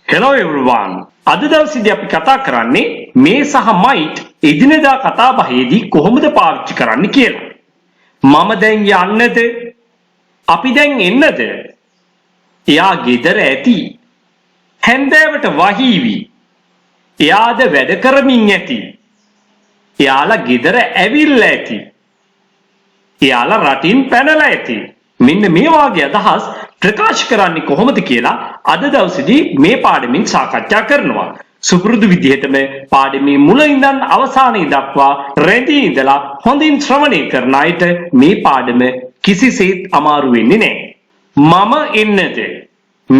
Hello everyone. අද දවසේදී අපි කතා කරන්නේ මේ සහ might එදිනෙදා කතා බහේදී කොහොමද පාවිච්චි කරන්න කියලා. මම දැන් යන්නද? අපි දැන් එන්නද? එයා ගෙදර ඇති. හැන්දෑවට වහීවි. එයාද වැඩ කරමින් ඇති. එයාලා ගෙදර ඇවිල්ලා ඇති. එයාලා රටින් පැනලා ඇති. මෙන්න මේ වාගේ අදහස් ප්‍රකාශ කරන්නේ කොහොමද කියලා අද දවසේදී මේ පාඩමින් සාකච්ඡා කරනවා. සුපුරුදු විදිහටම පාඩමේ මුල ඉඳන් අවසානයේ දක්වා රැඳී ඉඳලා හොඳින් ශ්‍රවණය කරන අයට මේ පාඩම කිසිසේත් අමාරු වෙන්නේ නැහැ. මම එන්නද?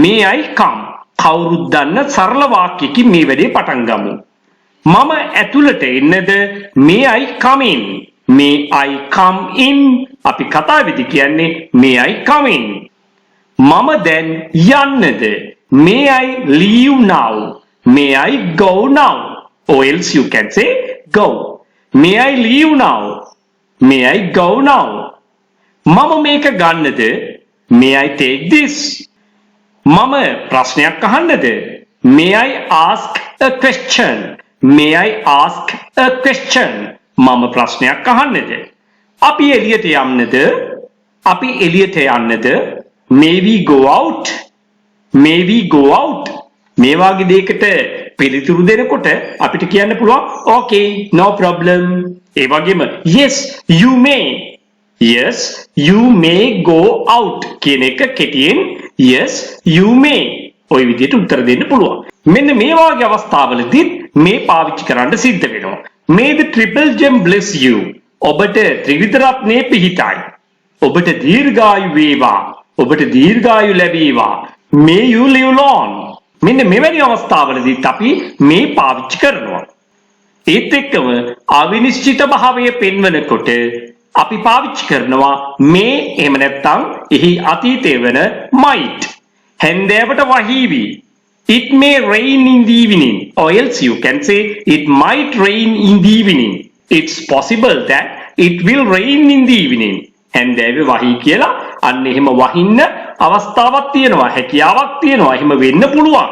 May I come? කවුරුත් දන්න සරල වාක්‍යයකින් මේ වැඩේ පටන් ගමු. මම ඇතුළට එන්නද? May I come in? May I come in? අපි කතාවේදී කියන්නේ May I come in? මම දැන් යන්නද? May I leave now? May I go now? Or else you can say go. May I leave now? May I go now? මම මේක ගන්නද? May I take this? මම ප්‍රශ්නයක් අහන්නද? May I ask a question? May I ask a question? මම ප්‍රශ්නයක් අහන්නද? අපි එළියට යන්නද? අපි එළියට යන්නද? May we go out? May we go out? මේ වගේ දෙයකට පිළිතුරු දෙනකොට අපිට කියන්න පුළුවන් okay, no problem. ඒ වගේම yes, you may. Yes, you may go out කියන එක කෙටියෙන් yes, you may. ඔය විදිහට උත්තර දෙන්න පුළුවන්. මෙන්න මේ වගේ අවස්ථාවලදී මේ පාවිච්චි කරන්න සිද්ධ වෙනවා. May the triple gem bless you. ඔබට ත්‍රිවිධ රත්නේ පිහිටයි. ඔබට දීර්ඝායු වේවා. ඔබට දීර්ඝායු ලැබේවා. May you live long. මෙන්න මෙවැනි අවස්ථාවලදී අපි මේ පාවිච්චි කරනවා. ඒත් එක්කම අවිනිශ්චිත භාවය පෙන්වනකොට අපි පාවිච්චි කරනවා මේ එහෙම නැත්නම් එහි අතීතයේ වන might. හැන්දෑවට වහීවි. It may rain in the evening, or else you can say it might rain in the evening. It's possible that it will rain in the evening. හැන්දෑවේ වහී කියලා අන්න එහෙම වහින්න අවස්ථාවක් තියෙනවා, හැකියාවක් තියෙනවා, එහෙම වෙන්න පුළුවන්.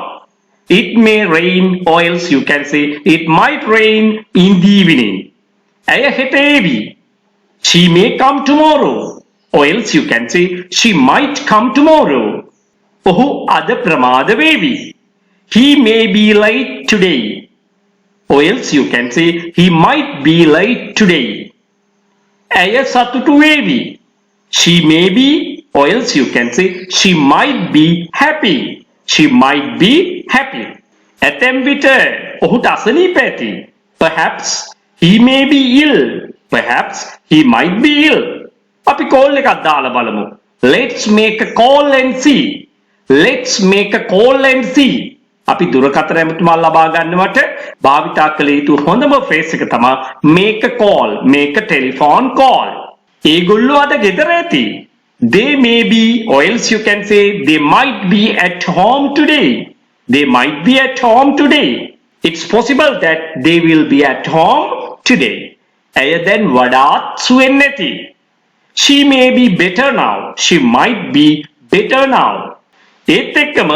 It may rain, or else you can say it might rain in the evening. ඇය හෙට ඒවි. She may come tomorrow, or else you can say she might come tomorrow. ඔහු අද ප්‍රමාද වේවි. He may be late today, or else you can say he might be late today. ඇය සතුටු වේවි. She may be, or else you can say she might be happy. She might be happy. ඇතැම් විට ඔහුට අසනීප ඇති. Perhaps he may be ill. Perhaps he might be ill. අපි call එකක් දාලා බලමු. Let's make a call and see. Let's make a call and see. අපි දුරකථන ඇමතුමක් ලබා ගන්නවට භාවිතා කළ යුතු හොඳම ෆ්‍රේස් එක තමයි make a call, make a telephone call. ඒගොල්ලෝ අද ගෙදර ඇති. They may be, or else you can say they might be at home today. They might be at home today. It's possible that they will be at home today. ඇය දැන් වඩාත් සුවෙන් නැති. She may be better now. She might be better now. ඒත් එක්කම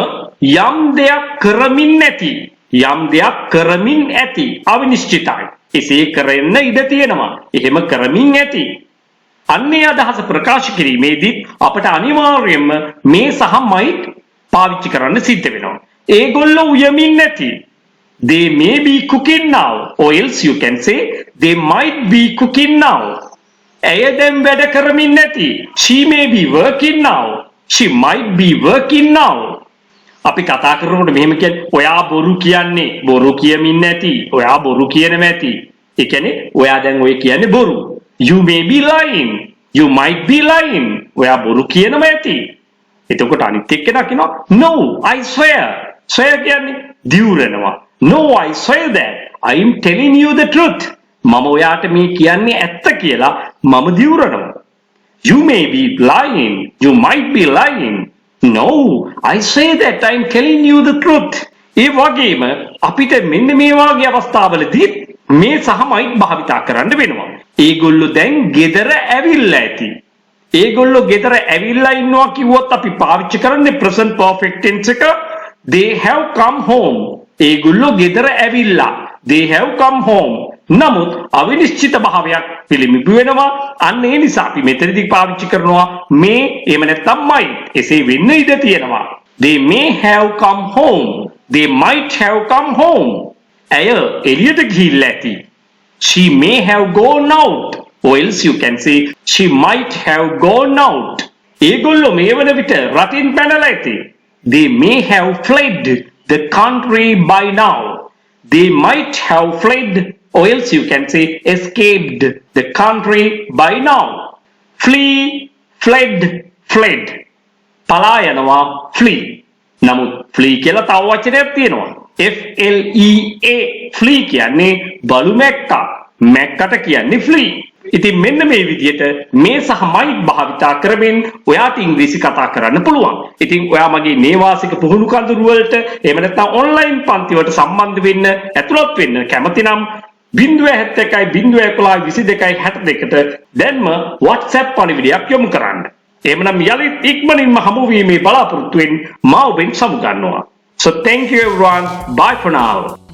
යම් දෙයක් කරමින් නැති. යම් දෙයක් කරමින් ඇති. අවිනිශ්චිතයි. එසේ කරන්න ඉඩ තියෙනවා. එහෙම කරමින් ඇති. අන්නේ අදහස ප්‍රකාශ කිරීමේදී අපට අනිවාර්යයෙන්ම මේ සහ might පාවිච්චි කරන්න සිද්ධ වෙනවා. ඒගොල්ලෝ උයමින් නැති. They may be cooking now, or else you can say they might be cooking now. ඇය දැන් වැඩ කරමින් නැති. She may be working now. She might be working now. අපි කතා කරනකොට මෙහෙම කියන්නේ ඔයා බොරු කියන්නේ, බොරු කියමින් නැති. ඔයා බොරු කියනම ඇති. ඒ කියන්නේ ඔයා දැන් ඔය කියන්නේ බොරු. You may be lying. You might be lying. ඔයා බොරු කියනම ඇති. එතකොට අනිත් එක්කෙනා කියනවා no, I swear. swear කියන්නේ දිවුරනවා. No, I swear that. I am telling you the truth. මම ඔයාට මේ කියන්නේ ඇත්ත කියලා මම දිවුරනවා. You may be lying. You might be lying. No, I say that I am telling you the truth. ඒ වගේම අපිට මෙන්න මේ වගේ අවස්ථාවලදී මේ සහ might භාවිතා කරන්න වෙනවා. ඒගොල්ලෝ දැන් ගෙදර ඇවිල්ලා ඇති. ඒගොල්ලෝ ගෙදර ඇවිල්ලා ඉන්නවා කිව්වොත් අපි පාවිච්චි කරන්නේ present perfect tense එක. they have come home. ඒගොල්ලෝ ගෙදර ඇවිල්ලා. they have come home. නමුත් අවිනිශ්චිත භාවයක් පිළිඹු වෙනවා. අන්න ඒ නිසා අපි මෙතනදී පාවිච්චි කරනවා මේ එහෙම නැත්නම් might. එසේ වෙන්න ඉඩ තියෙනවා. they may have come home. they might have come home. ඇය එළියට ගිහිල්ලා ඇති. she may have gone out. or else you can say she might have gone out. ඒගොල්ලෝ මේ වන විට රටින් පැනලා ඇති. they may have fled the country by now. they might have fled, or else you can say escaped the country by now. flee, fled, fled. පලා යනවා flee. නමුත් flee කියලා තව වචනයක් තියෙනවා. FLEA flee කියන්නේ බලු මැක්කා. මැක්කට කියන්නේ flee. ඉතින් මෙන්න මේ විදිහට මේ සහ might භාවිතා කරමින් ඔයාට ඉංග්‍රීසි කතා කරන්න පුළුවන්. ඉතින් ඔයා මගේ නේවාසික පුහුණු කඳුරු වලට එහෙම නැත්නම් ඔන්ලයින් පන්ති වලට සම්බන්ධ වෙන්න ඇතුළත් වෙන්න කැමති නම් 071 22 දැන්ම WhatsApp පණිවිඩයක් යොමු කරන්න. එහෙමනම් යලිත් ඉක්මනින්ම හමු වීමේ බලාපොරොත්තුෙන් මා ඔබෙන් සමු ගන්නවා. So thank you everyone. Bye for now.